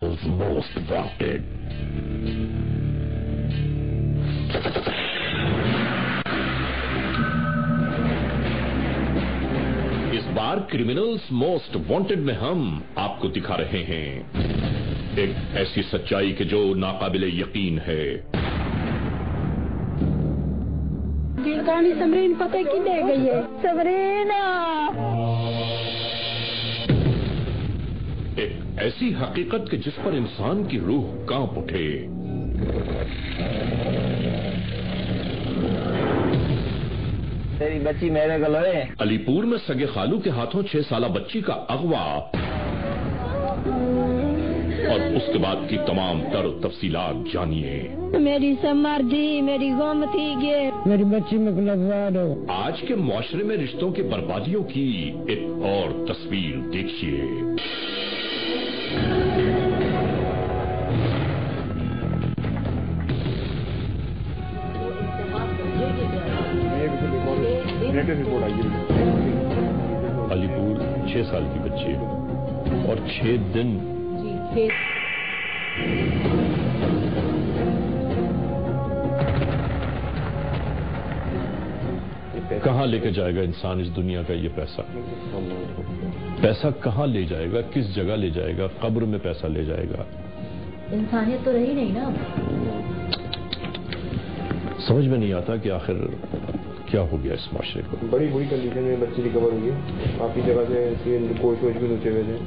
Most wanted. इस बार criminals most wanted में हम आपको दिखा रहे हैं एक ऐसी सच्चाई के जो नाकाबिले यकीन है। कहानी समरीन पता की दे गई है। समरीना एक ऐसी हकीकत के जिस पर इंसान की रूह कांप उठे। तेरी बच्ची मेरे को लोए। अलीपुर में सगे खालू के हाथों 6 साला बच्ची का अगवा और उसके बाद की तमाम तर तफसीलात जानिए। मेरी समर्जी, मेरी गोमती गे, मेरी बच्ची में लगवा दो। आज के मुआशरे में रिश्तों की बर्बादियों की एक और तस्वीर देखिए। अलीपुर 6 साल की बच्ची और 6 दिन कहां लेके जाएगा इंसान इस दुनिया का ये पैसा? पैसा कहां ले जाएगा, किस जगह ले जाएगा? कब्र में पैसा ले जाएगा। इंसानियत तो रही नहीं ना। समझ में नहीं आता कि आखिर क्या हो गया इस माशरे को। बड़ी बुरी कंडीशन में बच्ची रिकवर हुई है। काफी जगह से कोच भी नीचे हुए थे।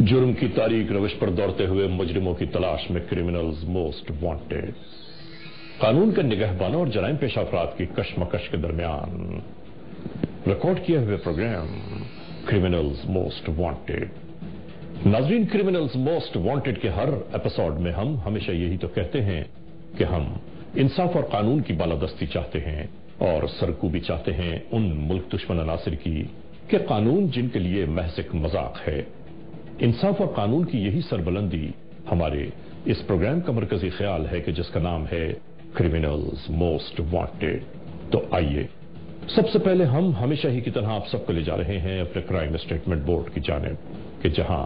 जुर्म की तारीख रविश पर दौड़ते हुए मुजरिमों की तलाश में क्रिमिनल्स मोस्ट वांटेड। कानून के निगहबानों और जराइम पेशा अफराद की कशमकश के दरमियान रिकॉर्ड किए हुए प्रोग्राम क्रिमिनल्स मोस्ट वांटेड। नाजरीन, क्रिमिनल्स मोस्ट वांटेड के हर एपिसोड में हम हमेशा यही तो कहते हैं कि हम इंसाफ और कानून की बालादस्ती चाहते हैं और सरकूबी चाहते हैं उन मुल्क दुश्मन अनासिर की कि कानून जिनके लिए महज एक मजाक है। इंसाफ और कानून की यही सरबुलंदी हमारे इस प्रोग्राम का मरकजी ख्याल है कि जिसका नाम है क्रिमिनल्स मोस्ट वांटेड। तो आइए, सबसे पहले हम हमेशा ही की तरह आप सबको ले जा रहे हैं अपने क्राइम स्टेटमेंट बोर्ड की जानिब कि जहां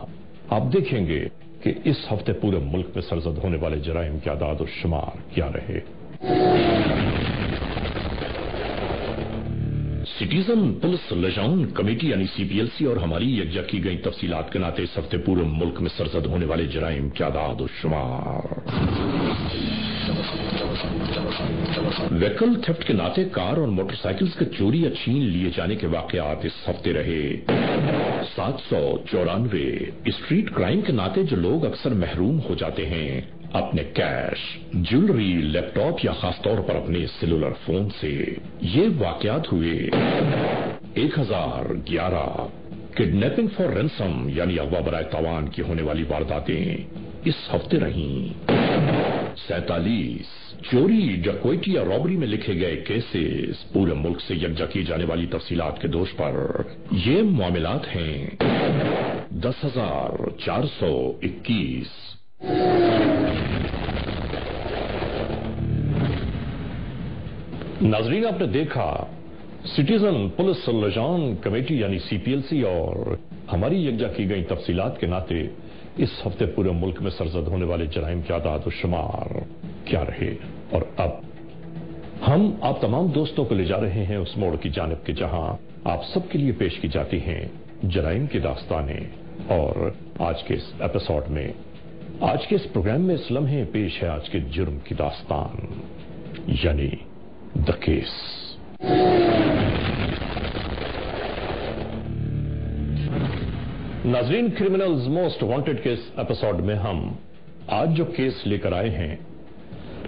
आप देखेंगे कि इस हफ्ते पूरे मुल्क में सरजद होने वाले जराइम के आदाद और शुमार क्या रहे। सिटीजन पुलिस लिजाउन कमेटी यानी सीपीएलसी और हमारी यकजा की गई तफसीलात के नाते इस हफ्ते पूरे मुल्क में सरजद होने वाले जराइम के आदाद और शुमार। व्हीकल थेफ्ट के नाते कार और मोटरसाइकिल्स के चोरी या छीन लिए जाने के वाकयात इस हफ्ते रहे 794। स्ट्रीट क्राइम के नाते जो लोग अक्सर महरूम हो जाते हैं अपने कैश, ज्वेलरी, लैपटॉप या खासतौर पर अपने सेलुलर फोन से, ये वाकयात हुए 1011। किडनैपिंग फॉर रैंसम यानी अगवा बराए तावान की होने वाली वारदातें इस हफ्ते रहीं 47। चोरी, डकैती या रॉबरी में लिखे गए केसेस पूरे मुल्क से यकजा की जाने वाली तफसीलात के दोष पर ये मामलात हैं 10,421। नाजरीन, आपने देखा सिटीजन पुलिस लिजाउन कमेटी यानी सीपीएलसी और हमारी यकजा की गई तफसीलात के नाते इस हफ्ते पूरे मुल्क में सरजद होने वाले जराइम के आदाद और शुमार क्या रहे। और अब हम आप तमाम दोस्तों को ले जा रहे हैं उस मोड़ की जानिब के जहां आप सबके लिए पेश की जाती हैं जराइम की दास्तानें। और आज के इस एपिसोड में, आज के इस प्रोग्राम में इस लम्हे पेश है आज के जुर्म की दास्तान यानी द केस। नाजरीन, क्रिमिनल्स मोस्ट वांटेड के इस एपिसोड में हम आज जो केस लेकर आए हैं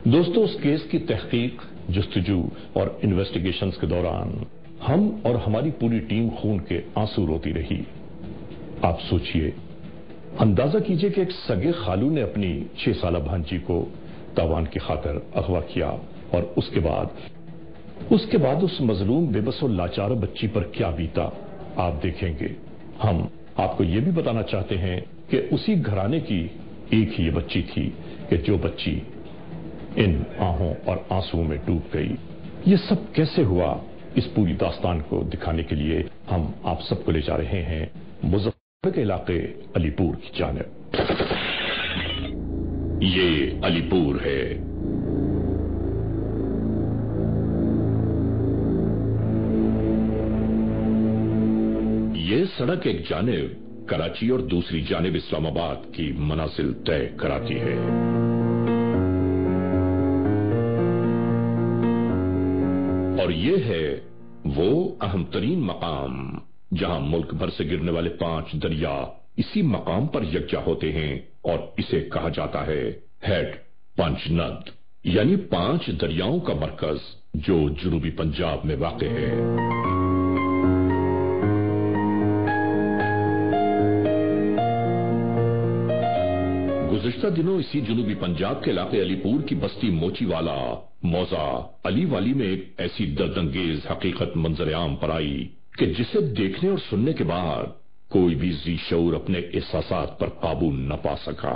दोस्तों, उस केस की तहकीक, जुस्तजू और इन्वेस्टिगेशंस के दौरान हम और हमारी पूरी टीम खून के आंसू रोती रही। आप सोचिए, अंदाजा कीजिए कि एक सगे खालू ने अपनी 6 साला भांजी को तावान की खातिर अगवा किया और उसके बाद उस मजलूम बेबस और लाचार बच्ची पर क्या बीता आप देखेंगे। हम आपको यह भी बताना चाहते हैं कि उसी घराने की एक ही ये बच्ची थी कि जो बच्ची इन आहों और आंसुओं में डूब गई। ये सब कैसे हुआ, इस पूरी दास्तान को दिखाने के लिए हम आप सबको ले जा रहे हैं मुजफ्फर के इलाके अलीपुर की जानिब। ये अलीपुर है। ये सड़क एक जानिब कराची और दूसरी जानिब इस्लामाबाद की मनाजिल तय कराती है। और ये है वो अहम तरीन मकाम जहां मुल्क भर से गिरने वाले 5 दरिया इसी मकाम पर यकजा होते हैं और इसे कहा जाता है हेड पंचनद, यानी 5 दरियाओं का मरकज जो जुनूबी पंजाब में वाक़ है। गुज़िश्ता दिनों इसी जुनूबी पंजाब के इलाके अलीपुर की बस्ती मोचीवाला मौजा अली वाली में एक ऐसी दर्दंगेज हकीकत मंजर आम पर आई कि जिसे देखने और सुनने के बाद कोई भी जी शऊर अपने एहसासात पर काबू न पा सका।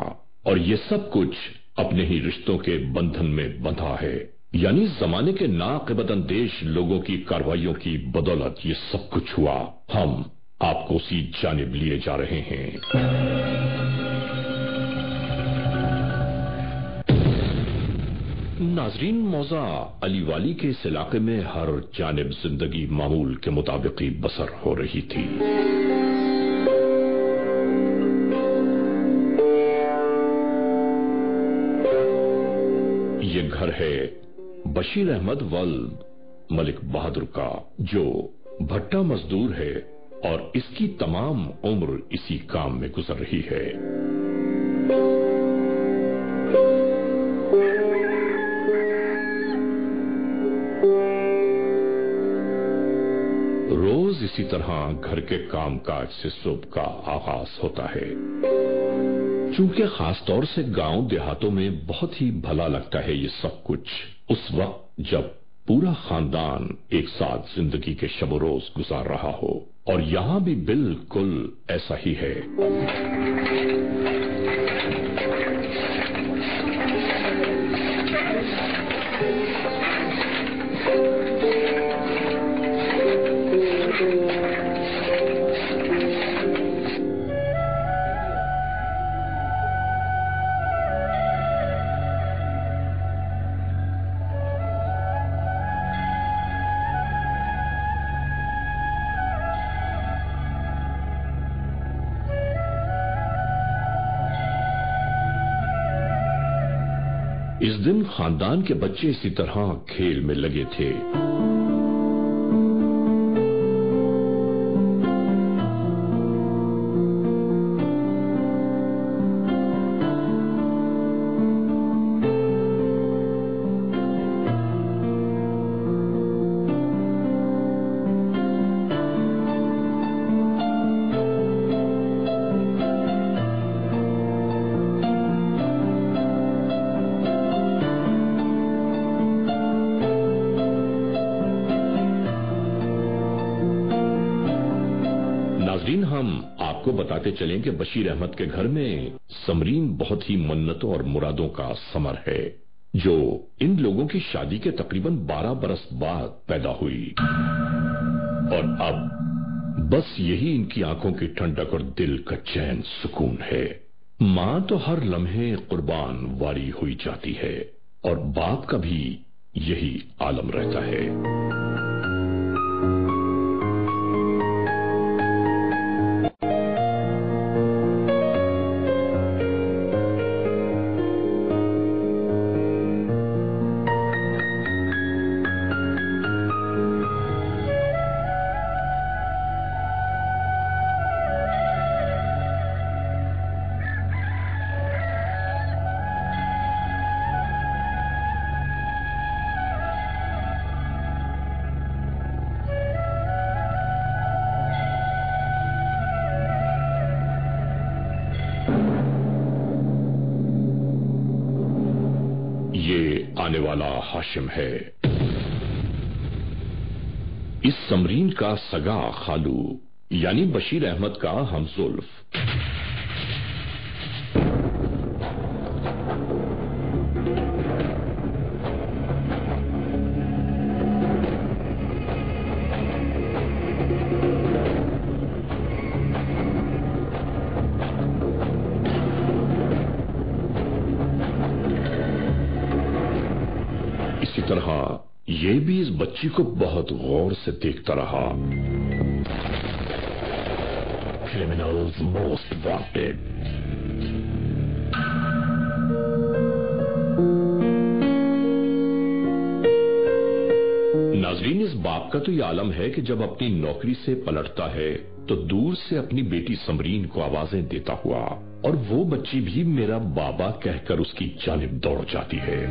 और ये सब कुछ अपने ही रिश्तों के बंधन में बंधा है, यानी जमाने के नाक़िबत अंदेश लोगों की कार्रवाइयों की बदौलत ये सब कुछ हुआ। हम आपको उसी जानिब लिए जा रहे हैं। नाजरीन, मौजा अली वाली के इस इलाके में हर जानिब जिंदगी मामूल के मुताबिक ही बसर हो रही थी। ये घर है बशीर अहमद वल्द मलिक बहादुर का, जो भट्टा मजदूर है और इसकी तमाम उम्र इसी काम में गुजर रही है। रोज इसी तरह घर के कामकाज से सुबह का आगाज होता है। चूंकि खासतौर से गांव देहातों में बहुत ही भला लगता है ये सब कुछ उस वक्त जब पूरा खानदान एक साथ जिंदगी के शब रोज गुजार रहा हो, और यहां भी बिल्कुल ऐसा ही है। इस दिन खानदान के बच्चे इसी तरह खेल में लगे थे। हम आपको बताते चलें कि बशीर अहमद के घर में समरीन बहुत ही मन्नतों और मुरादों का समर है, जो इन लोगों की शादी के तकरीबन 12 बरस बाद पैदा हुई। और अब बस यही इनकी आंखों की ठंडक और दिल का चैन सुकून है। मां तो हर लम्हे कुर्बान वारी हुई जाती है और बाप का भी यही आलम रहता है। ये आने वाला हाशिम है, इस समरीन का सगा खालू, यानी बशीर अहमद का हमजुल्फ। طرح یہ بھی اس بچی کو بہت غور سے دیکھتا رہا. Criminals most wanted. ناظرین، اس باپ کا تو یہ عالم ہے کہ جب اپنی نوکری سے پلٹتا ہے تو دور سے اپنی بیٹی سمرین کو آوازیں دیتا ہوا، اور وہ بچی بھی میرا بابا کہہ کر اس کی جانب دوڑ جاتی ہے.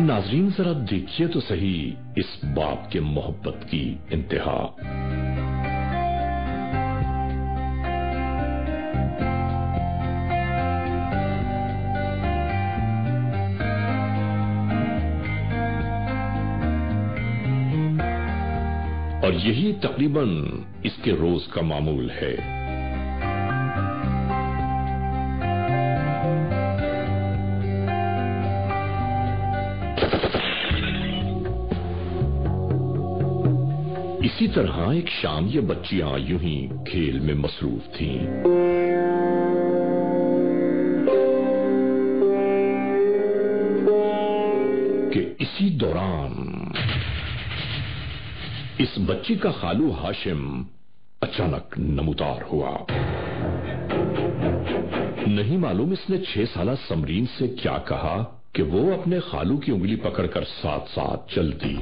ناظرین، ذرا دیکھیے تو صحیح اس باپ کے محبت کی انتہا. اور یہی تقریباً اس کے روز کا معمول ہے. اسی طرح ایک شام یہ بچیاں یوں ہی کھیل میں مصروف تھیں کہ اسی دوران اس بچی کا خالو ہاشم اچانک نمودار ہوا. نہیں معلوم اس نے 6 سالہ سمرین سے کیا کہا کہ وہ اپنے خالو کی انگلی پکڑ کر ساتھ ساتھ چل دی.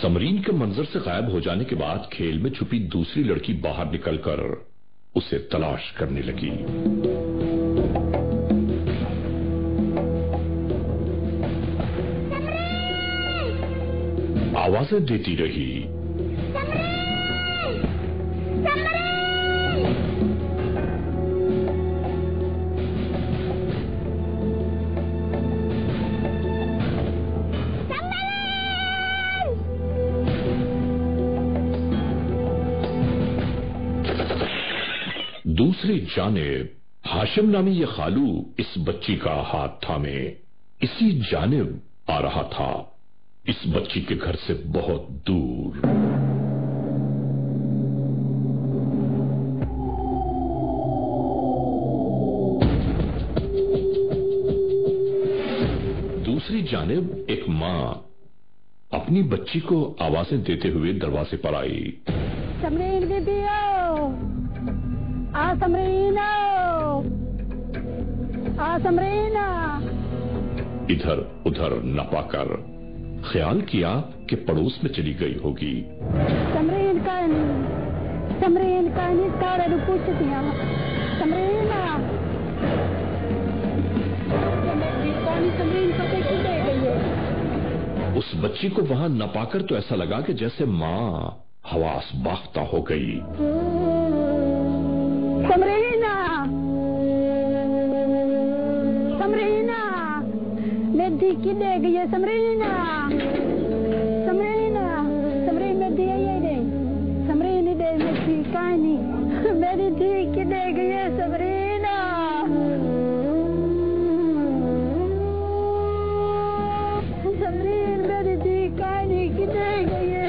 سمرین کے منظر سے غائب ہو جانے کے بعد کھیل میں چھپی دوسری لڑکی باہر نکل کر اسے تلاش کرنے لگی. آوازیں دیتی رہی. دوسری جانب ہاشم نامی یہ خالو اس بچی کا ہاتھ تھامے اسی جانب آ رہا تھا، اس بچی کے گھر سے بہت دور. دوسری جانب ایک ماں اپنی بچی کو آوازیں دیتے ہوئے دروازے پر آئی. سمرین بی بی آؤ، آ سمرین آؤ، آ سمرین. ادھر ادھر نہ پا کر خیال کیا کہ پڑوس میں چلی گئی ہوگی. سمرین کا نہیں کارے رو پوچھ دیا. سمرین سمرین پتہ کی دے گئی ہے. اس بچی کو وہاں نہ پا کر تو ایسا لگا کہ جیسے ماں حواس باختہ ہو گئی. سمرینا سمرینا میں دی کی دے گئی ہے. سمرینا سمرینا سمرین میں دی ہے نہیں. سمرین دے میں دی کہانی میری دی کی دے گئی ہے. سمرینا سمرین میری دی کہانی کی دے گئی ہے.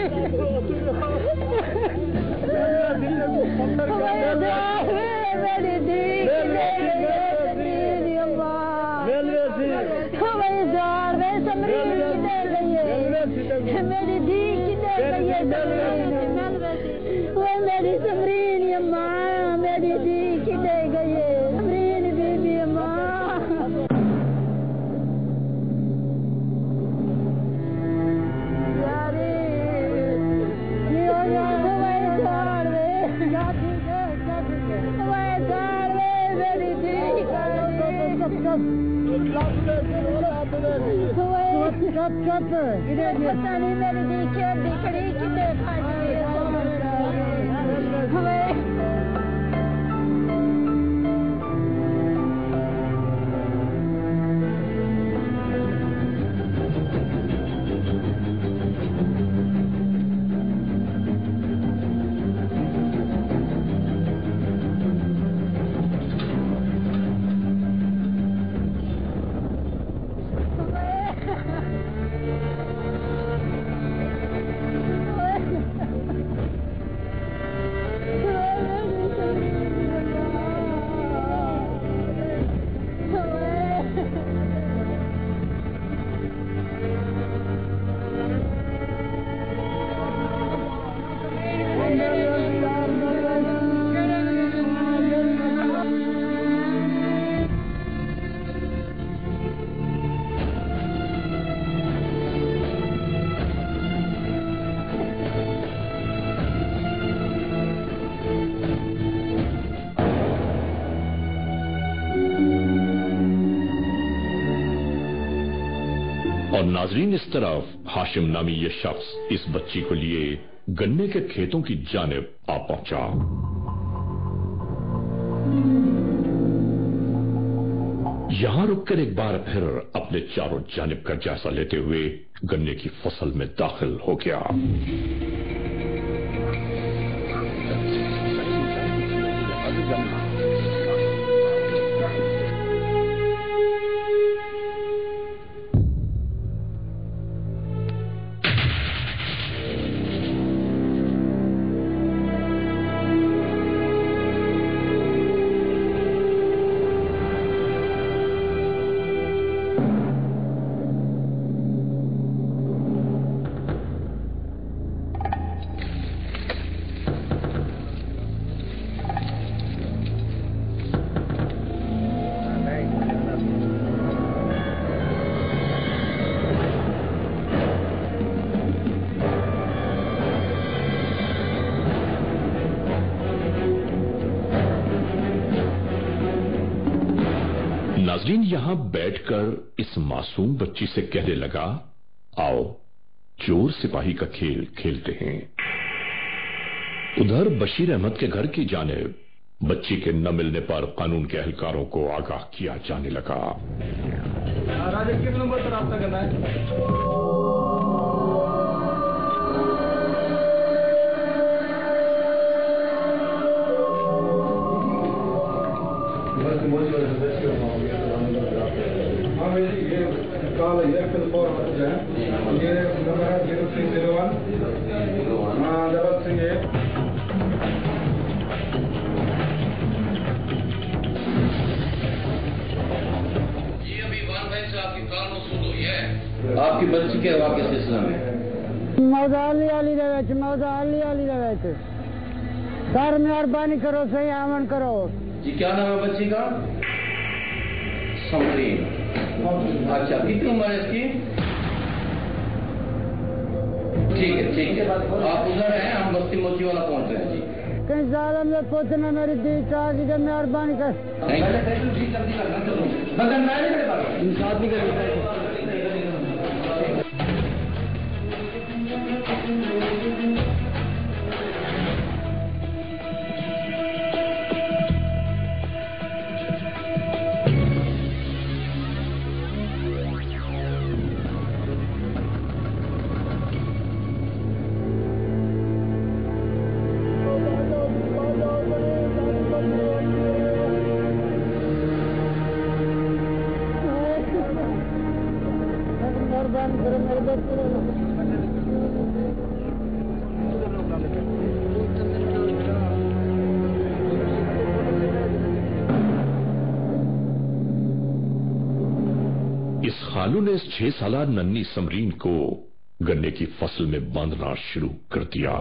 میری دی کی دے گئی ہے. میری سمرین اماں میری دی کی دے گئی ہے. سمرین بی بی اماں یاری میری دی پتا نہیں میری دی کھیل کھڑی کتنے کھائی अब नाजरीन, इस तरफ हाशिम नामी ये शख्स इस बच्ची को लिए गन्ने के खेतों की जानिब आ पहुंचा। यहां रुककर एक बार फिर अपने चारों जानिब का जायजा लेते हुए गन्ने की फसल में दाखिल हो गया। नाज़रीन, यहां बैठकर इस मासूम बच्ची से कहने लगा, आओ चोर सिपाही का खेल खेलते हैं। उधर बशीर अहमद के घर की जानिब बच्ची के न मिलने पर कानून के एहलकारों को आगाह किया जाने लगा। राजेश, किस नंबर पर राब्ता करना है? ये नंबर है 0301 338। ये अभी वन भाई से आपकी कॉल मौसूल हुई है। आपकी बच्ची के वाक़े सिलसिला में मौदाली सर मेहरबानी करो, सही आमन करो जी। क्या नाम है बच्ची का? समरीन। अच्छा, कितनी उम्र है इसकी? ठीक है, आप उधर हैं, हम बस्ती मोची वाला पहुंच रहे हैं जी। कहीं ज्यादा में पहुंचना मेरी दी चाह की जब मेहरबानी कर। इस खालू ने इस 6 साला नन्ही समरीन को गन्ने की फसल में बांधना शुरू कर दिया।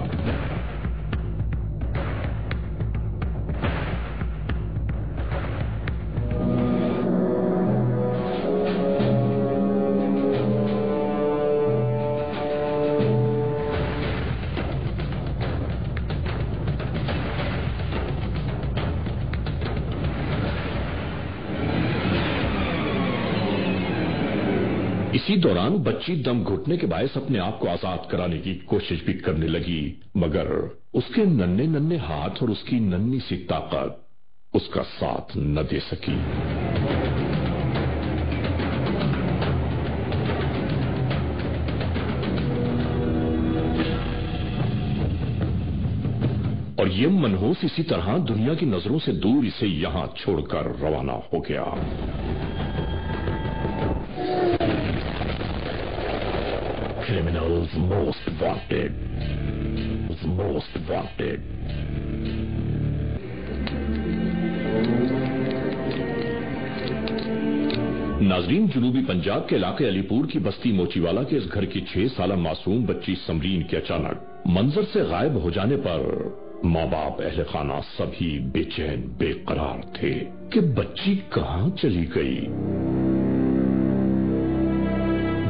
इसी दौरान बच्ची दम घुटने के बायस अपने आप को आजाद कराने की कोशिश भी करने लगी, मगर उसके नन्हे नन्हे हाथ और उसकी नन्ही सी ताकत उसका साथ न दे सकी। और ये मनहूस इसी तरह दुनिया की नजरों से दूर इसे यहां छोड़कर रवाना हो गया। Criminals most wanted. Most wanted. नाजरीन, जुनूबी पंजाब के इलाके अलीपुर की बस्ती मोचीवाला के इस घर की 6 साला मासूम बच्ची समरीन के अचानक मंजर से गायब हो जाने पर माँ बाप, अहले खाना सभी बेचैन बेकरार थे कि बच्ची कहां चली गई।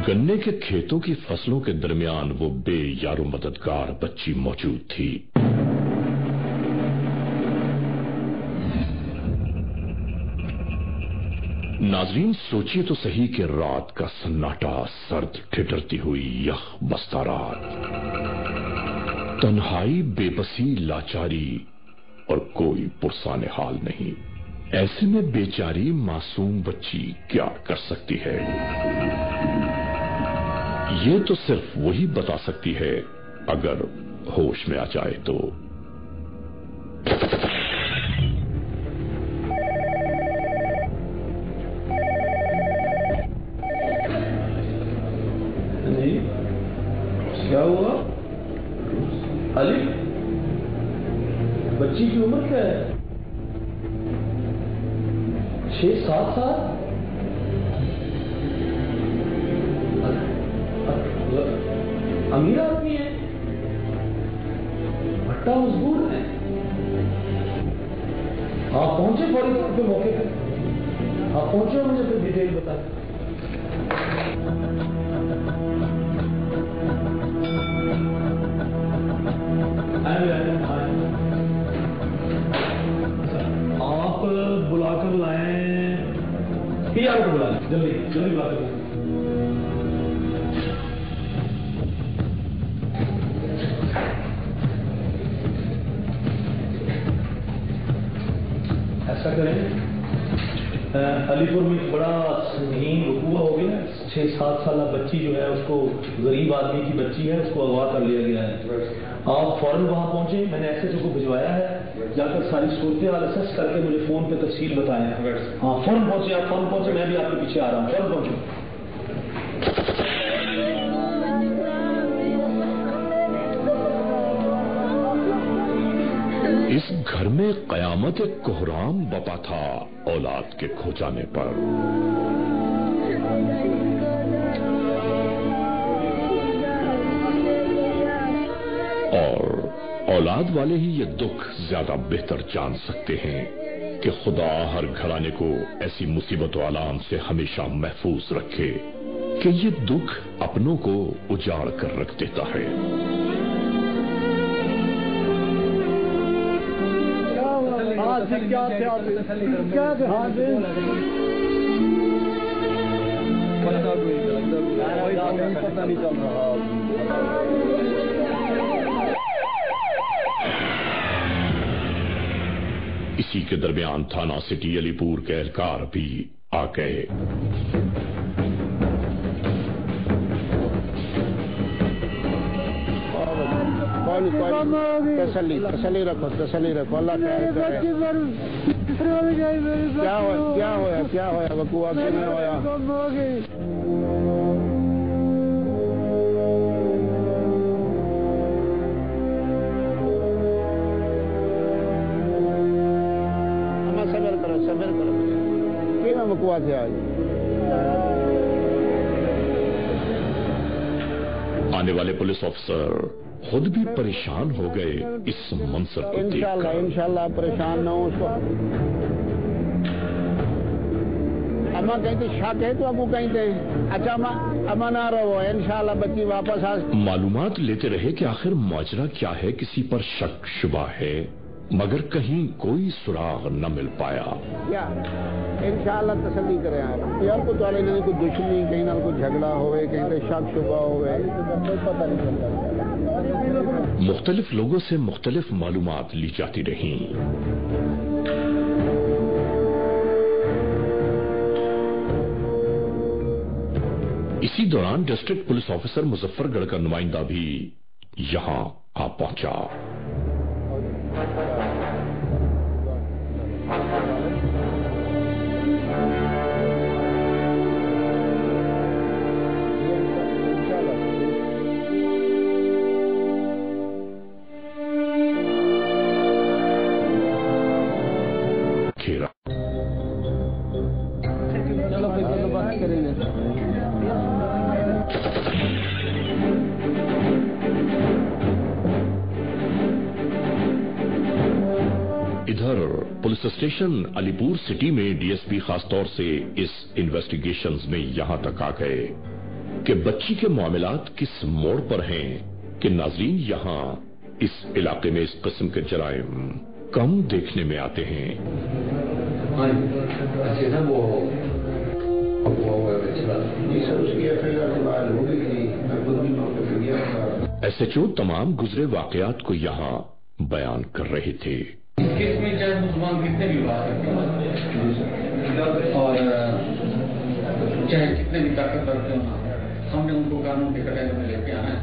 गन्ने के खेतों की फसलों के दरमियान वो बेयारो मददगार बच्ची मौजूद थी। नाजरीन, सोचिए तो सही कि रात का सन्नाटा, सर्द ठिठुरती हुई यह बस्ता रात, तन्हाई, बेबसी, लाचारी और कोई पुरसाने हाल नहीं। ऐसे में बेचारी मासूम बच्ची क्या कर सकती है? ये तो सिर्फ वही बता सकती है अगर होश में आ जाए तो। क्या हुआ अली? बच्ची की उम्र क्या है? 6-7 साल? अमीर आदमी है, भट्टा मजबूर है। आप पहुंचे फौरी तौर पे मौके पे? आप पहुंचे और मुझे फिर डिटेल बताएं। आप बुलाकर लाएं, पीआर को बुला लें, जल्दी जल्दी बुलाकर लाएं। ऐसा करें, अलीपुर में एक बड़ा संगीन वकूआ हो गया। 6-7 साल बच्ची जो है, उसको गरीब आदमी की बच्ची है, उसको अगवा कर लिया गया है। आप फौरन वहां पहुंचे, मैंने एसएचओ को भिजवाया है, जाकर सारी सूरत हाल असेस करके मुझे फोन पे तफसील बताएं। हाँ फौरन पहुंचे, आप फौरन पहुंचे, मैं भी आपके पीछे आ रहा हूँ, फौरन पहुंचे। इस घर में कयामत एक कोहराम बपा था औलाद के खो जाने पर। और औलाद वाले ही ये दुख ज्यादा बेहतर जान सकते हैं कि खुदा हर घराने को ऐसी मुसीबत आलाम से हमेशा महफूज रखे कि ये दुख अपनों को उजाड़ कर रख देता है। इसी के दरमियान थाना सिटी अलीपुर के एहलकार भी आ गए। तसल्ली रखो, तसल्ली रखो, अल्लाह क्या होया वकूआ किवें होया? सबर करो, किवें वकूआ थे आज? आने वाले पुलिस ऑफिसर खुद भी परेशान हो गए इस मंजर को देखकर। इंशाल्लाह परेशान न हो। उसको अम्मा कहते शक है तो आपको कहते हैं, अच्छा अम्मा ना रहो, इंशाल्लाह बच्ची वापस आ। मालूमात लेते रहे कि आखिर माजरा क्या है, किसी पर शक शुबा है, मगर कहीं कोई सुराग न मिल पाया। क्या इंशाल्लाह तसल्ली करें आप यार को, तो नहीं कोई दुश्मनी, कहीं ना कोई झगड़ा होवे, कहीं पे शक शुबा होवे, पता नहीं चलता। मुख्तलिफ लोगों से मुख्तलिफ मालूमात ली जाती रही। इसी दौरान डिस्ट्रिक्ट पुलिस ऑफिसर मुजफ्फरगढ़ का नुमाइंदा भी यहां आ पहुंचा। इधर पुलिस स्टेशन अलीपुर सिटी में डीएसपी खासतौर से इस इन्वेस्टिगेशंस में यहां तक आ गए कि बच्ची के मामलात किस मोड़ पर हैं कि नाजरीन यहां इस इलाके में इस किस्म के जराइम कम देखने में आते हैं। अच्छा वो جی سر اس کی FIR کے بعد ہو گئی تھی، میں خود بھی موقع پہ گیا تھا۔ SHO تمام گزرے واقعات کو یہاں بیان کر رہے تھے۔ اس کیس میں چاہے مسلمان کتنے بھی بات کرتے ہیں اور چاہے کتنے بھی طاقتور کیوں نہ ہم نے ان کو قانون کے کٹہرے میں لے کے آنا ہے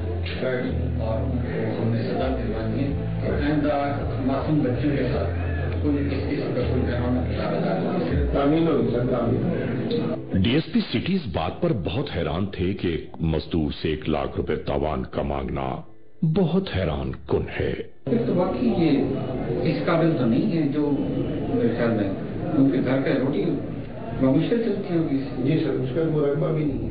اور ان کو ہم نے سزا دلوانی ہے کہ آئندہ معصوم بچوں کے ساتھ کوئی اس قسم کا کوئی قانون تعمیر ہوگی سر، تعمیر۔ DSP سٹی اس بات پر بہت حیران تھے کہ ایک مزدور سے 1 لاکھ روپے تاوان کا مانگنا بہت حیران کن ہے۔ تو واقعی یہ اس قابل تو نہیں ہے جو میرے خیال میں ان کے گھر کا روٹی مشکل چلتی ہوگی۔ جی سر اس کا مراقبہ بھی نہیں ہے۔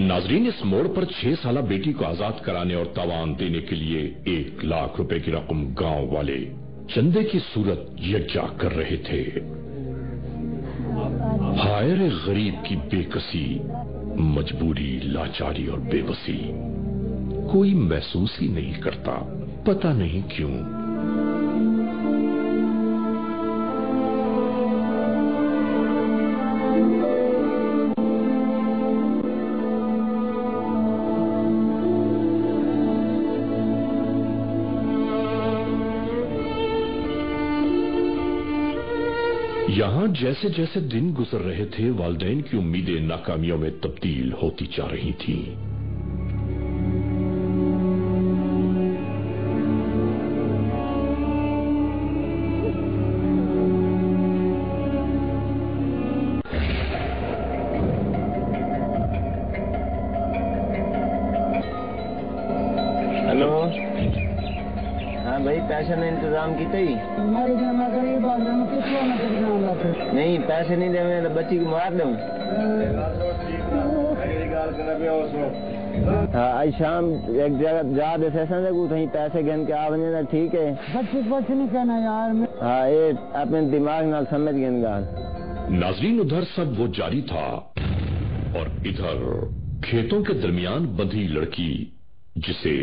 ناظرین، اس موڑ پر 6 سالہ بیٹی کو آزاد کرانے اور تاوان دینے کے لیے 1 لاکھ روپے کی رقم گاؤں والے چندے کی صورت یکجا کر رہے تھے۔ ہائے رے غریب کی بے کسی، مجبوری، لاچاری اور بے بسی کوئی محسوس ہی نہیں کرتا، پتہ نہیں کیوں۔ یہاں جیسے جیسے دن گزر رہے تھے، والدین کی امیدیں ناکامیوں میں تبدیل ہوتی جا رہی تھیں۔ ہلو، ہاں بھائی پیسے نے انتظام کیتے ہی نہیں، پیسے نہیں دے تو بچی کو مار دوں۔ ہاں آج شام ایک جگہ جا دے سیسن کو تھی پیسے گن کے آ بنے ٹھیک ہے۔ کچھ نہیں کہنا یار۔ ہاں یہ اپنے دماغ نال سمجھ گن گال۔ ناظرین، ادھر سب وہ جاری تھا اور ادھر کھیتوں کے درمیان بندھی لڑکی جسے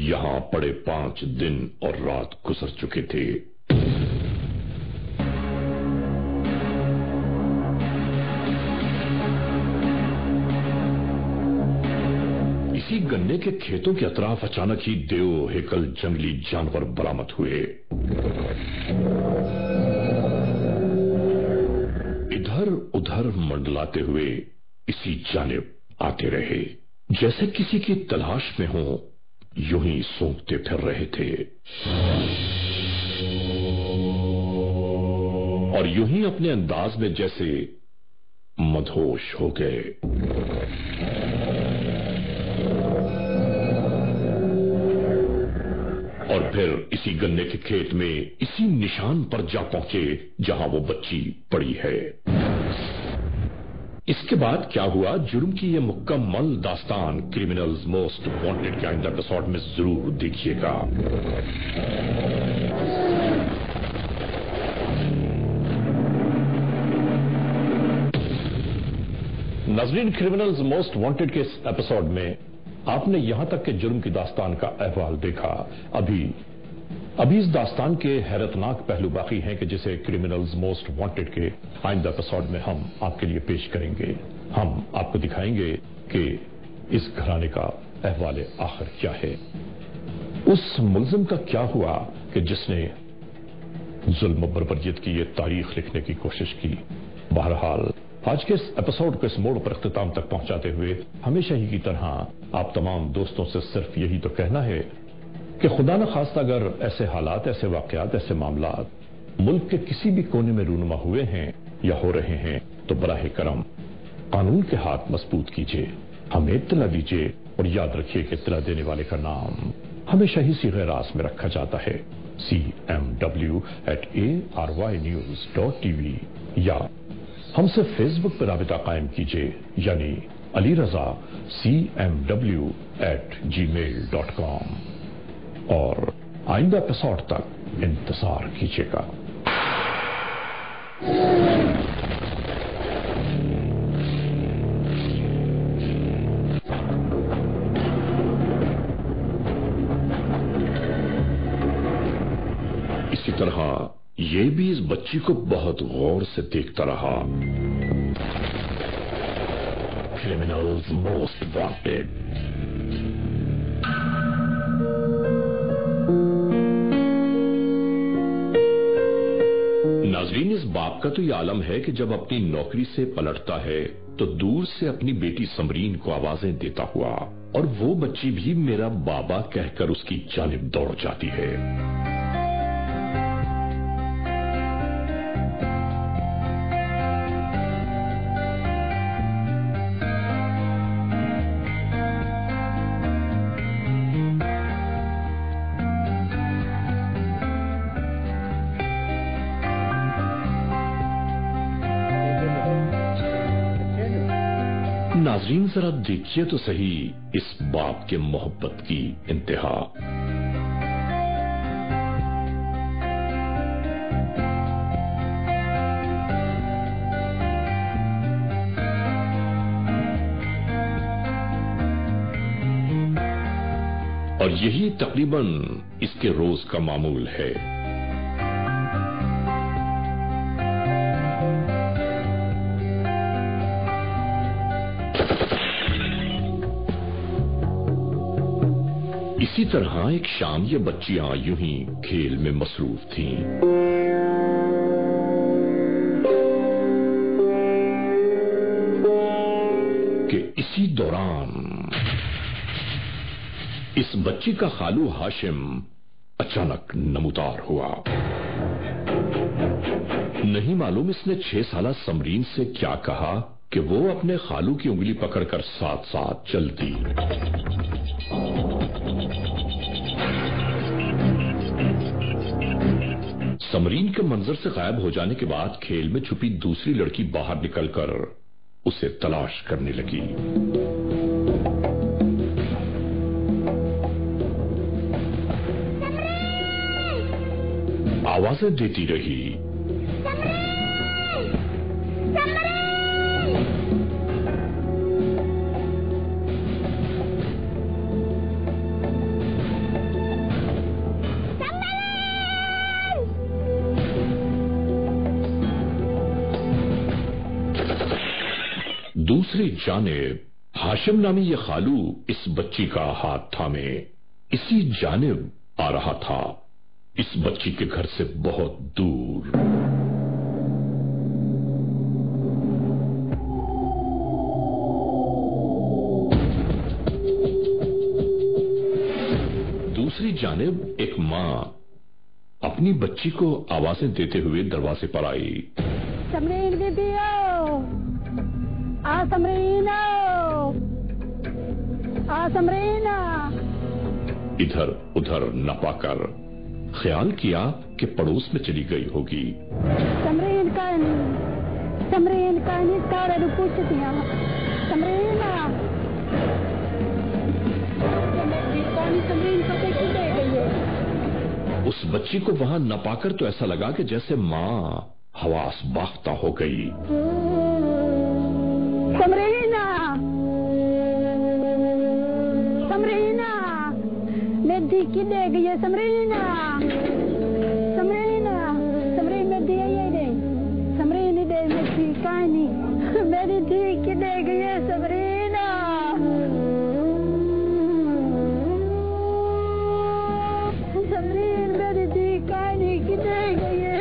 یہاں پڑے 5 دن اور رات گزر چکے تھے۔ اسی گنے کے کھیتوں کے اطراف اچانک ہی دیو ہیکل جنگلی جانور برآمد ہوئے۔ ادھر ادھر منڈلاتے ہوئے اسی جانب آتے رہے، جیسے کسی کی تلاش میں ہوں، یوں ہی سونگتے پھر رہے تھے اور یوں ہی اپنے انداز میں جیسے مدہوش ہو گئے۔ اور پھر اسی گنے کے کھیت میں اسی نشان پر جا پہنچے جہاں وہ بچی پڑی ہے۔ اس کے بعد کیا ہوا، جرم کی یہ مکمل داستان کرمنلز موسٹ وانٹڈ کے آئندہ ایپیسوڈ میں ضرور دیکھیے گا۔ ناظرین، کرمنلز موسٹ وانٹڈ کے اس ایپیسوڈ میں آپ نے یہاں تک کہ جرم کی داستان کا احوال دیکھا۔ ابھی اس داستان کے حیرتناک پہلو باقی ہیں کہ جسے کرمنلز موسٹ وانٹڈ کے آئندہ ایپیسوڈ میں ہم آپ کے لیے پیش کریں گے۔ ہم آپ کو دکھائیں گے کہ اس گھرانے کا احوال آخر کیا ہے، اس ملزم کا کیا ہوا کہ جس نے ظلم و بربریت کی یہ تاریخ لکھنے کی کوشش کی۔ بہرحال آج کے اس ایپیسوڈ کو اس موڑ پر اختتام تک پہنچاتے ہوئے ہمیشہ ہی کی طرح آپ تمام دوستوں سے صرف یہی تو کہنا ہے کہ خدا نہ خواستہ اگر ایسے حالات، ایسے واقعات، ایسے معاملات ملک کے کسی بھی کونے میں رونما ہوئے ہیں یا ہو رہے ہیں تو براہ کرم قانون کے ہاتھ مضبوط کیجیے، ہمیں اطلاع دیجیے اور یاد رکھیے کہ اطلاع دینے والے کا نام ہمیشہ ہی صیغہ راست میں رکھا جاتا ہے cmw@arYnews.tv، یا ہم سے فیس بک پر رابطہ قائم کیجیے، یعنی علی رضا cmw@gmail.com، اور آئندہ ایپیسوڈ تک انتظار کیجیے گا۔ اسی طرح ये भी इस बच्ची को बहुत गौर से देखता रहा। Criminals most wanted. नाजरीन, इस बाप का तो ये आलम है कि जब अपनी नौकरी से पलटता है तो दूर से अपनी बेटी समरीन को आवाजें देता हुआ, और वो बच्ची भी मेरा बाबा कहकर उसकी जानिब दौड़ जाती है। नाज़रीन, जरा देखिए तो सही इस बाप के मोहब्बत की इंतहा। और यही तकरीबन इसके रोज का मामूल है। इसी तरह एक शाम ये बच्चियां यूं ही खेल में मसरूफ थीं कि इसी दौरान इस बच्ची का खालू हाशिम अचानक नमूदार हुआ। नहीं मालूम इसने 6 साला समरीन से क्या कहा कि वो अपने खालू की उंगली पकड़कर साथ साथ चलती। समरीन के मंजर से गायब हो जाने के बाद खेल में छुपी दूसरी लड़की बाहर निकलकर उसे तलाश करने लगी। आवाजें देती रही, दूसरी जानिब हाशिम नामी ये खालू इस बच्ची का हाथ थामे इसी जानिब आ रहा था, इस बच्ची के घर से बहुत दूर। दूसरी जानिब एक मां अपनी बच्ची को आवाजें देते हुए दरवाजे पर आई। समरीन बीबी आ समरीन, आ समरीन। इधर उधर न पाकर ख्याल किया कि पड़ोस में चली गई होगी। समरीन का नहीं सारे पूछती हैं समरीन समरीन को कैसे दे गई है। उस बच्ची को वहां न पाकर तो ऐसा लगा कि जैसे मां हवास बाख्ता हो गई। समरीना समरीना मेरी की दे गई है। समरीना समरीना समरीन में दिया ही नहीं, समरीन दे मेरी कहानी मेरी धी की दे गई है। समरीना समरीन मेरी धी कहानी की दे गई है।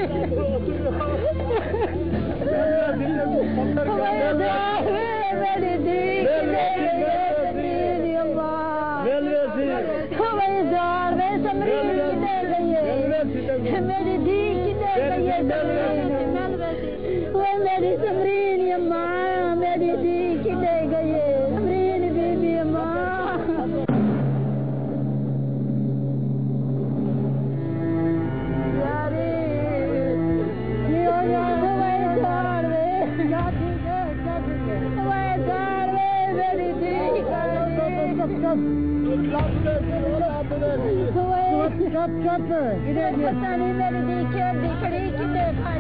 मेरी धी की दे गई है मेरी समरीन अम्मा, मेरी धी की दे गई है समरीन बीबी अम्मा। चुप पता नहीं मेरी दी क्यों दिखड़ी कि देखा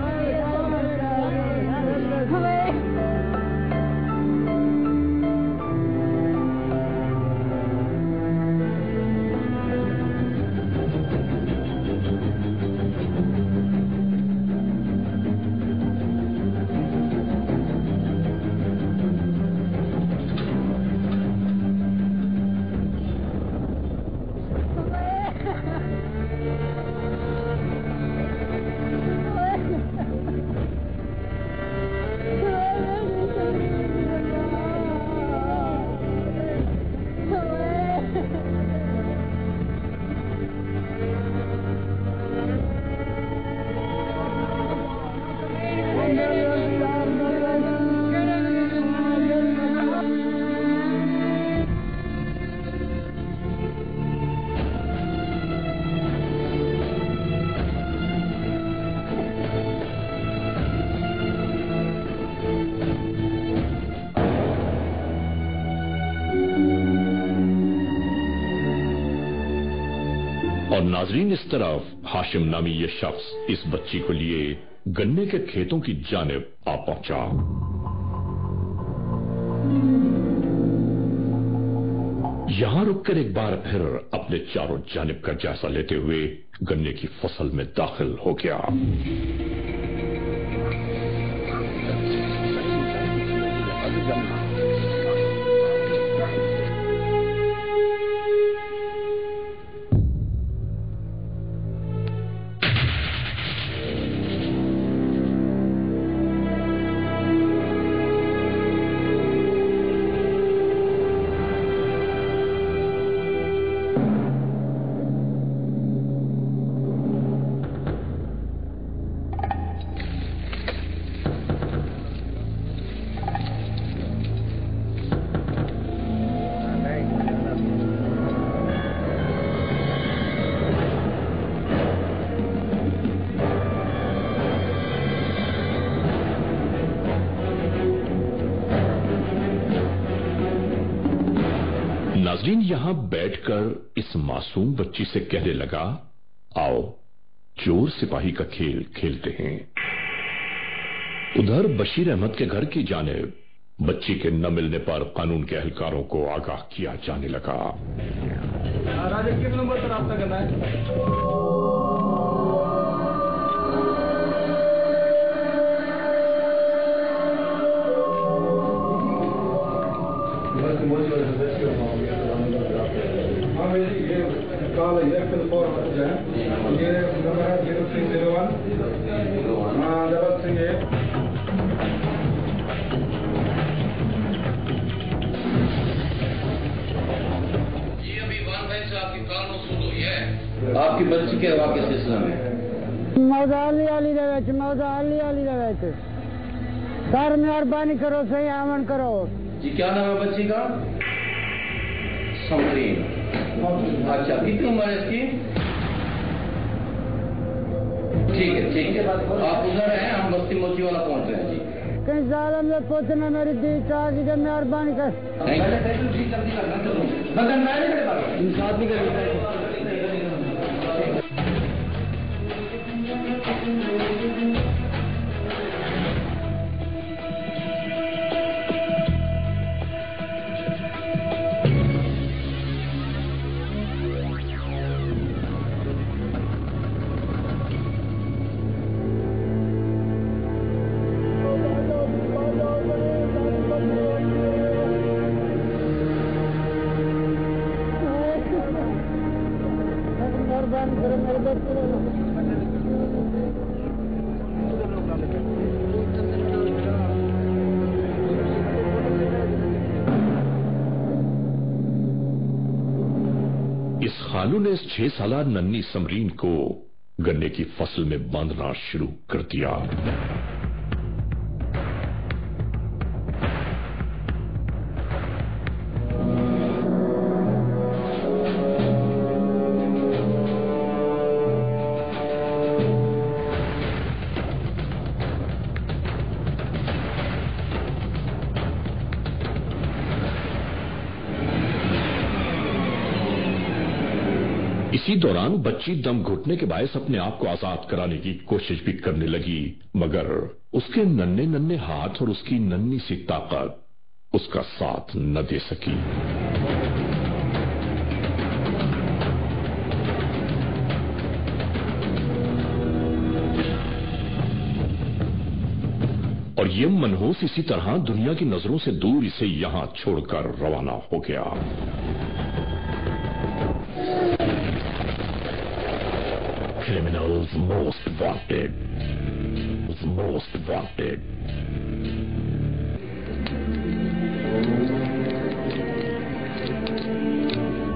अब नाजरीन इस तरफ हाशिम नामी ये शख्स इस बच्ची को लिए गन्ने के खेतों की जानिब आ पहुंचा। यहां रुककर एक बार फिर अपने चारों जानिब का जायजा लेते हुए गन्ने की फसल में दाखिल हो गया। नाज़रीन यहां बैठकर इस मासूम बच्ची से कहने लगा, आओ चोर सिपाही का खेल खेलते हैं। उधर बशीर अहमद के घर की जानिब बच्ची के न मिलने पर कानून के एहलकारों को आगाह किया जाने लगा। राजा किस नंबर पर राब्ता करना है? Call exactly the four of them. Here number 0301 338. जी अभी वान भाई से आपकी कॉल मौसूल हुई है। आपकी बच्ची के हवा के सिलसिले में मौजा अली दे विच सर मेहरबानी करो, सही आमन करो। जी क्या नाम है बच्ची का? समरीन। अच्छा कितनी उम्र है इसकी? ठीक है आप उधर हैं, हम बस्ती मोची वाला पहुंच रहे हैं जी। कहीं जालम में पहुंचना मेरी दी चाची के मेहरबानी कर। इस खालू ने इस 6 साला नन्ही समरीन को गन्ने की फसल में बांधना शुरू कर दिया। इसी दौरान बच्ची दम घुटने के बायस अपने आप को आजाद कराने की कोशिश भी करने लगी, मगर उसके नन्हे नन्हे हाथ और उसकी नन्ही सी ताकत उसका साथ न दे सकी। और ये मनहूस इसी तरह दुनिया की नजरों से दूर इसे यहां छोड़कर रवाना हो गया। Criminals most wanted.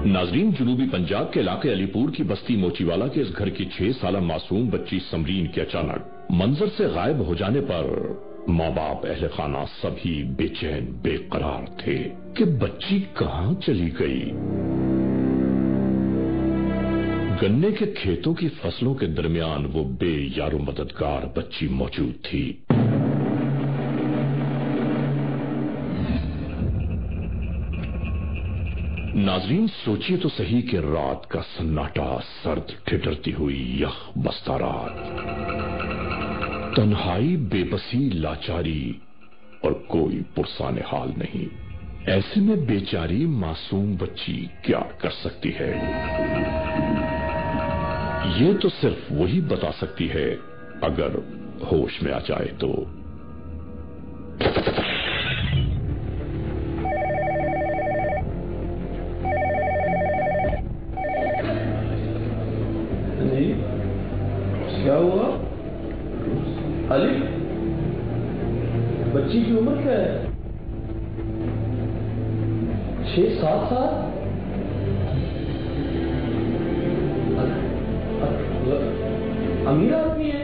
नाजरीन जुनूबी पंजाब के इलाके अलीपुर की बस्ती मोचीवाला के इस घर की 6 साला मासूम बच्ची समरीन के अचानक मंजर से गायब हो जाने पर माँ बाप अहले खाना सभी बेचैन बेकरार थे कि बच्ची कहां चली गई। गन्ने के खेतों की फसलों के दरमियान वो बेयारो मददगार बच्ची मौजूद थी। नाजरीन, सोचिए तो सही कि रात का सन्नाटा, सर्द ठिठुरती हुई यह बस्ता रात, तन्हाई, बेबसी, लाचारी और कोई पुरसाने हाल नहीं। ऐसे में बेचारी मासूम बच्ची क्या कर सकती है? ये तो सिर्फ वही बता सकती है अगर होश में आ जाए तो। जी, क्या हुआ अली? बच्ची की उम्र क्या है? 6-7 साल? अमीर आदमी है,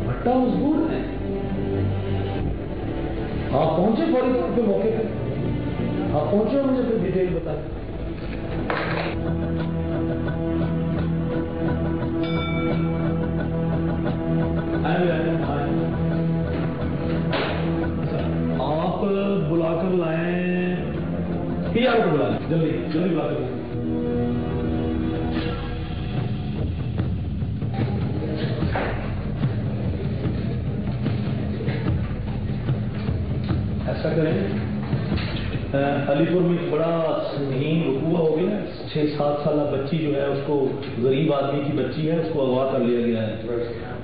भट्टा मजबूर है। आप पहुंचे फौरी तौर पे मौके पे? आप पहुंचे, मुझे फिर डिटेल बताएं। आप बुलाकर लाएं, पीआर को बुला लें, जल्दी जल्दी बुलाकर लाएं। ऐसा करें, अलीपुर में एक बड़ा संगीन वकूआ हो गया। 6-7 साल बच्ची जो है, उसको गरीब आदमी की बच्ची है, उसको अगवा कर लिया गया है।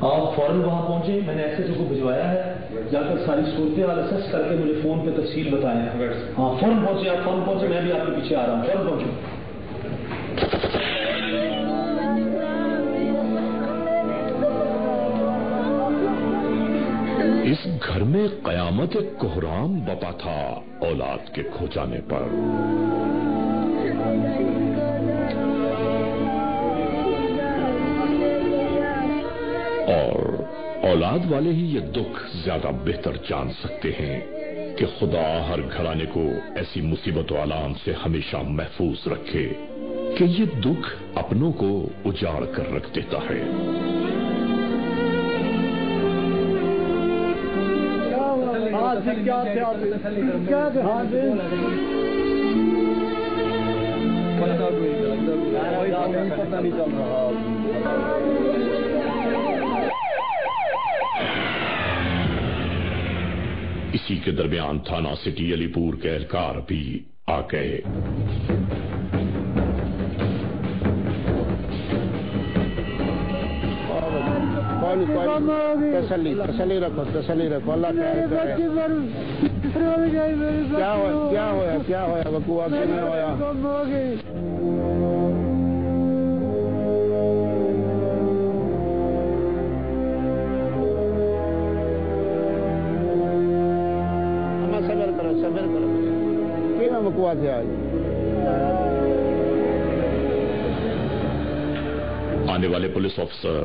आप फौरन वहां पहुंचे, मैंने एसएचओ को भिजवाया है, जाकर सारी सूरत हाल असेस करके मुझे फोन पे तफसील बताएं। हाँ, फौरन पहुंचे, आप फौरन पहुंचे, मैं भी आपके पीछे आ रहा हूँ, फौरन पहुंचे। इस घर में कयामत कोहराम बपा था औलाद के खो जाने पर। और औलाद वाले ही ये दुख ज्यादा बेहतर जान सकते हैं कि खुदा हर घराने को ऐसी मुसीबत आलाम से हमेशा महफूज रखे कि ये दुख अपनों को उजाड़ कर रख देता है। इसी के दरमियान थाना सिटी अलीपुर के एहलकार भी आ गए। तसल्ली रखो, तसल्ली रखो, अल्लाह क्या होया वकूआ किवें होया? सबर करो, किवें वकूआ थे आज? आने वाले पुलिस ऑफिसर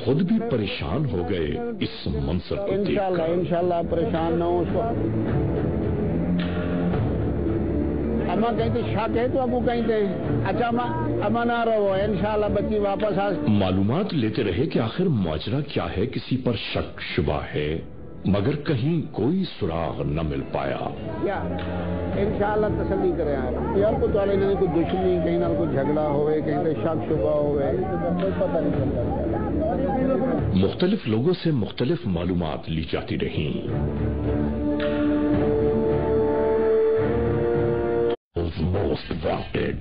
खुद भी परेशान हो गए इस मंजर को देखकर। इंशाल्लाह परेशान न हो। उसको अम्मा कहते शक है तो अबू कहते अच्छा अम्मा ना रहो, इंशाल्लाह बच्ची वापस आ। मालूमात लेते रहे कि आखिर माजरा क्या है, किसी पर शक शुबा है, मगर कहीं कोई सुराग न मिल पाया। क्या इंशाल्लाह तसल्ली करें आप यार को तो इन्होंने कोई दुश्मनी, कहीं ना कोई झगड़ा होवे, कहीं पे शक शुबा होवे, कोई पता नहीं चलता। मुख्तलिफ लोगों से मुख्तलिफ मालूमात ली जाती रही। Most wanted.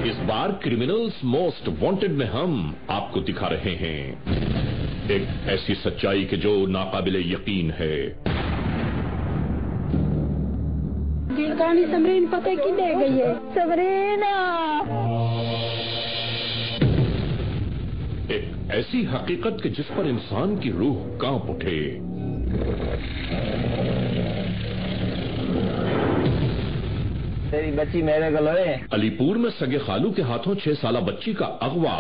इस बार क्रिमिनल्स मोस्ट वांटेड में हम आपको दिखा रहे हैं एक ऐसी सच्चाई के जो नाकाबिले यकीन है। कहानी समरीन पता की दे गई है। समरीना एक ऐसी हकीकत कि जिस पर इंसान की रूह कांप उठे। तेरी बच्ची मेरे को लोए। अलीपुर में सगे खालू के हाथों 6 साला बच्ची का अगवा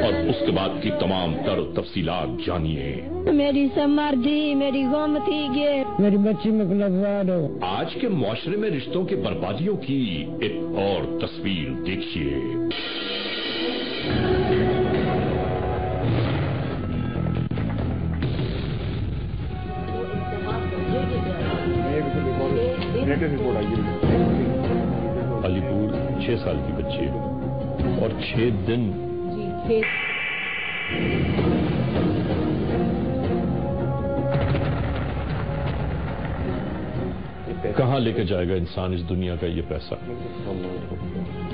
और उसके बाद की तमाम तर तफसीलात जानिए। मेरी समर्दी, मेरी गोमती गे, मेरी बच्ची में लगवा दो। आज के मुआशरे में रिश्तों की बर्बादियों की एक और तस्वीर देखिए। लेटेस्ट रिपोर्ट आई है। अलीपुर 6 साल की बच्ची है और 6 दिन जी कहां लेके जाएगा इंसान इस दुनिया का ये पैसा?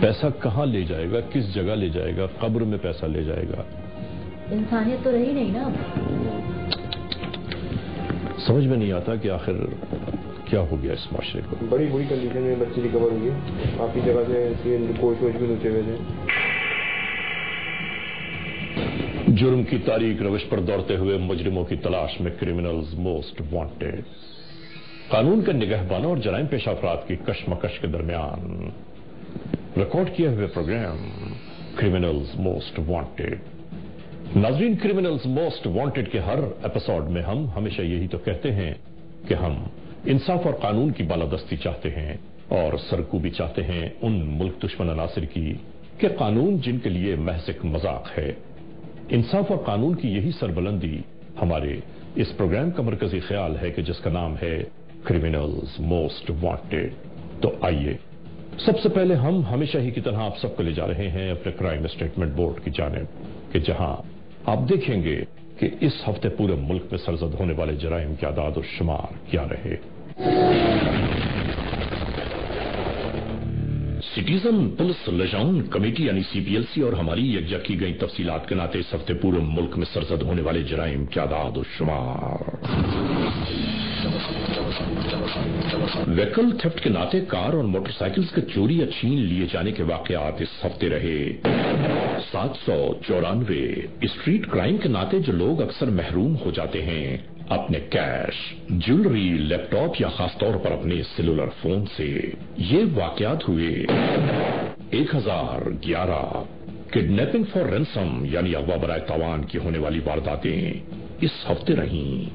पैसा कहां ले जाएगा, किस जगह ले जाएगा? कब्र में पैसा ले जाएगा। इंसानियत तो रही नहीं ना अब। समझ में नहीं आता कि आखिर क्या हो गया इस माशरे को। बड़ी बुरी कंडीशन में बच्चे रिकवर हुई है, आपकी जगह से कोच वोच भी लुटे हुए थे। जुर्म की तारीख रविश पर दौड़ते हुए मुजरिमों की तलाश में क्रिमिनल्स मोस्ट वांटेड। कानून के निगहबानों और जराइम पेशा अफराद की कशमकश के दरमियान रिकॉर्ड किए हुए प्रोग्राम क्रिमिनल्स मोस्ट वांटेड। नाजरीन, क्रिमिनल्स मोस्ट वांटेड के हर एपिसोड में हम हमेशा यही तो कहते हैं कि हम इंसाफ और कानून की बालादस्ती चाहते हैं और सरकूबी चाहते हैं उन मुल्क दुश्मन अनासिर की कि कानून जिनके लिए महज एक मजाक है। इंसाफ और कानून की यही सरबुलंदी हमारे इस प्रोग्राम का मरकजी ख्याल है कि जिसका नाम है क्रिमिनल्स मोस्ट वांटेड। तो आइए, सबसे पहले हम हमेशा ही की तरह आप सबको ले जा रहे हैं अपने क्राइम स्टेटमेंट बोर्ड की जानिब कि जहां आप देखेंगे कि इस हफ्ते पूरे मुल्क में सरजद होने वाले जराइम के आदाद और शुमार क्या रहे। सिटीजन पुलिस लिजाउन कमेटी यानी सीपीएलसी और हमारी यकजा की गई तफसीलात के नाते इस हफ्ते पूरे मुल्क में सरजद होने वाले जराइम के आदाद और शुमार। व्हीकल थेफ्ट के नाते कार और मोटरसाइकिल्स के चोरी या छीन लिए जाने के वाकयात इस हफ्ते रहे 794। स्ट्रीट क्राइम के नाते जो लोग अक्सर महरूम हो जाते हैं अपने कैश, ज्वेलरी, लैपटॉप या खासतौर पर अपने सेलुलर फोन से, ये वाकयात हुए 1011। किडनैपिंग फॉर रैंसम यानी अगवा बराए तावान की होने वाली वारदातें इस हफ्ते रहीं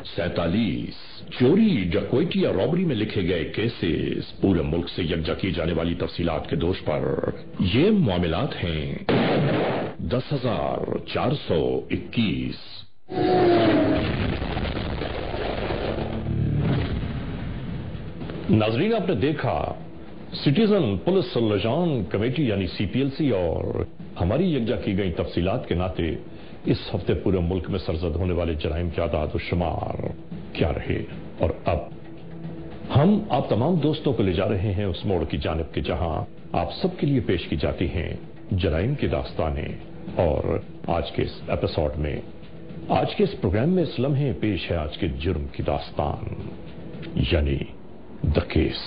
47। चोरी, डकैती या रॉबरी में लिखे गए केसेस पूरे मुल्क से यकजा की जाने वाली तफसीलात के दोष पर ये मामलात हैं 10,421। नाजरीन, आपने देखा सिटीजन पुलिस लिजाउन कमेटी यानी सीपीएलसी और हमारी यकजा की गई तफसीलात के नाते इस हफ्ते पूरे मुल्क में सरजद होने वाले जराइम के आदाद और शुमार क्या रहे। और अब हम आप तमाम दोस्तों को ले जा रहे हैं उस मोड़ की जानिब के जहां आप सबके लिए पेश की जाती हैं जराइम की दास्तानें। और आज के इस एपिसोड में, आज के इस प्रोग्राम में इस लम्हे पेश है आज के जुर्म की दास्तान यानी द केस।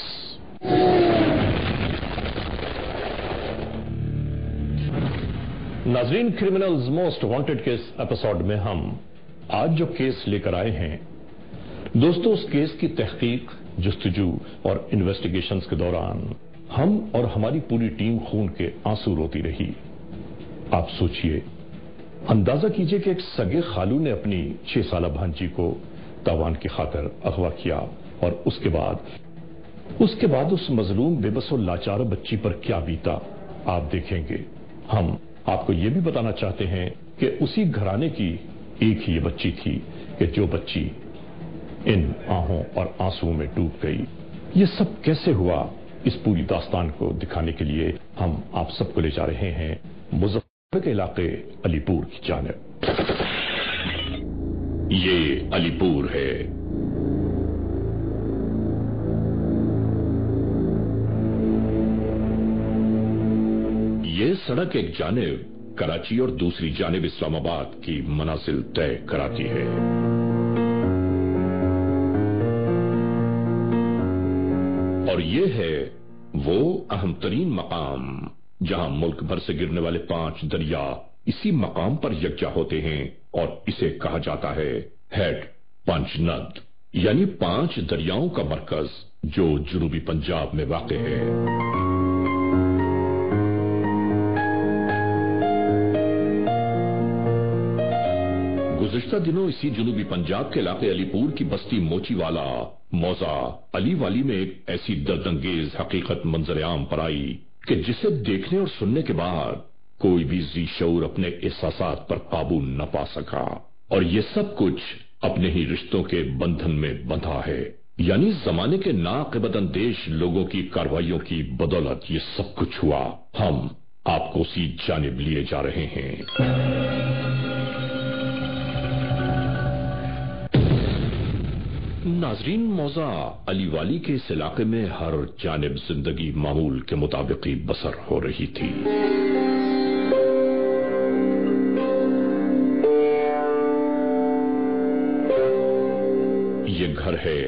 नाजरीन, क्रिमिनल्स मोस्ट वांटेड के इस एपिसोड में हम आज जो केस लेकर आए हैं दोस्तों, उस केस की तहकीक, जुस्तजू और इन्वेस्टिगेशंस के दौरान हम और हमारी पूरी टीम खून के आंसू रोती रही। आप सोचिए, अंदाजा कीजिए कि एक सगे खालू ने अपनी 6 साला भांजी को तावान की खातिर अगवा किया और उसके बाद उस मजलूम बेबस और लाचार बच्ची पर क्या बीता आप देखेंगे। हम आपको यह भी बताना चाहते हैं कि उसी घराने की एक ही ये बच्ची थी कि जो बच्ची इन आहों और आंसुओं में डूब गई। ये सब कैसे हुआ, इस पूरी दास्तान को दिखाने के लिए हम आप सबको ले जा रहे हैं मुजफ्फर के इलाके अलीपुर की जानिब। ये अलीपुर है। ये सड़क एक जानिब कराची और दूसरी जानिब इस्लामाबाद की मनाजिल तय कराती है। और ये है वो अहम तरीन मकाम जहां मुल्क भर से गिरने वाले 5 दरिया इसी मकाम पर यकजा होते हैं और इसे कहा जाता है हेड पंचनद यानी 5 दरियाओं का मरकज जो जुनूबी पंजाब में वाक़ है। गुज़िश्ता दिनों इसी जुनूबी पंजाब के इलाके अलीपुर की बस्ती मोचीवाला मौजा अली वाली में एक ऐसी दर्दंगेज हकीकत मंजर आम पर आई कि जिसे देखने और सुनने के बाद कोई भी जी शऊर अपने एहसासात पर काबू न पा सका। और ये सब कुछ अपने ही रिश्तों के बंधन में बंधा है। यानी जमाने के नाक़िबत अंदेश लोगों की कार्रवाइयों की बदौलत ये सब कुछ हुआ। हम आपको उसी जानिब लिए जा रहे हैं। नाजरीन, मौजा अली वाली के इस इलाके में हर जानिब जिंदगी मामूल के मुताबिक ही बसर हो रही थी। ये घर है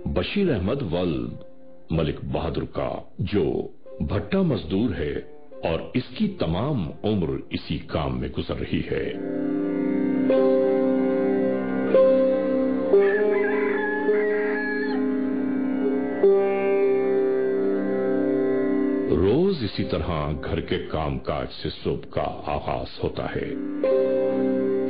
बशीर अहमद वल्द मलिक बहादुर का, जो भट्टा मजदूर है और इसकी तमाम उम्र इसी काम में गुजर रही है। रोज इसी तरह घर के कामकाज से सुबह का आगाज होता है।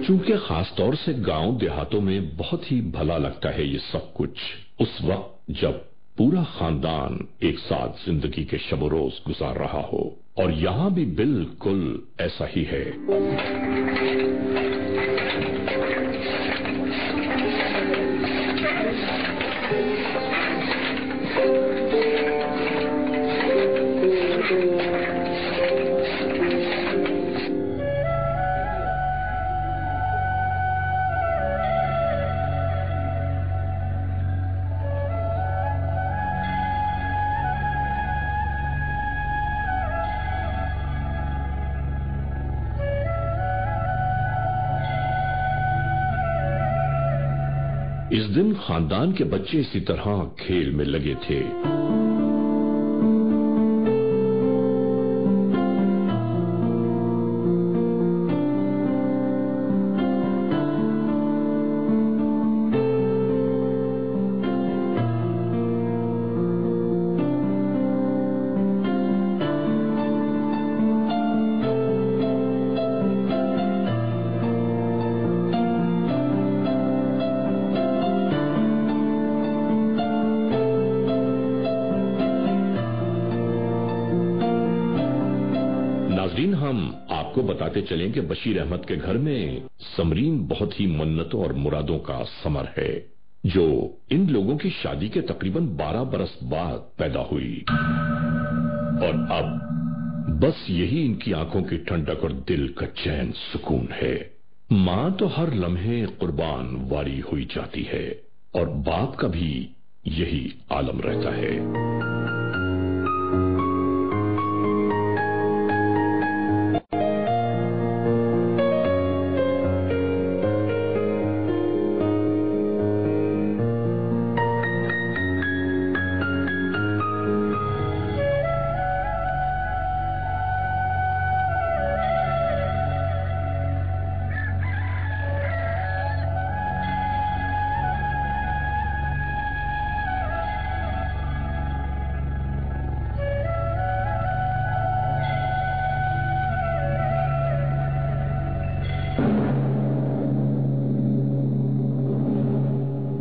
चूंकि खासतौर से गांव देहातों में बहुत ही भला लगता है ये सब कुछ उस वक्त जब पूरा खानदान एक साथ जिंदगी के शब रोज गुजार रहा हो, और यहां भी बिल्कुल ऐसा ही है। इस दिन खानदान के बच्चे इसी तरह खेल में लगे थे। हम आपको बताते चलें कि बशीर अहमद के घर में समरीन बहुत ही मन्नतों और मुरादों का समर है, जो इन लोगों की शादी के तकरीबन 12 बरस बाद पैदा हुई, और अब बस यही इनकी आंखों की ठंडक और दिल का चैन सुकून है। मां तो हर लम्हे कुर्बान वारी हुई जाती है, और बाप का भी यही आलम रहता है।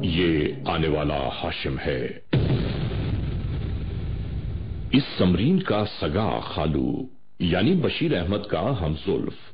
ये आने वाला हाशिम है, इस समरीन का सगा खालू, यानी बशीर अहमद का हमजुल्फ।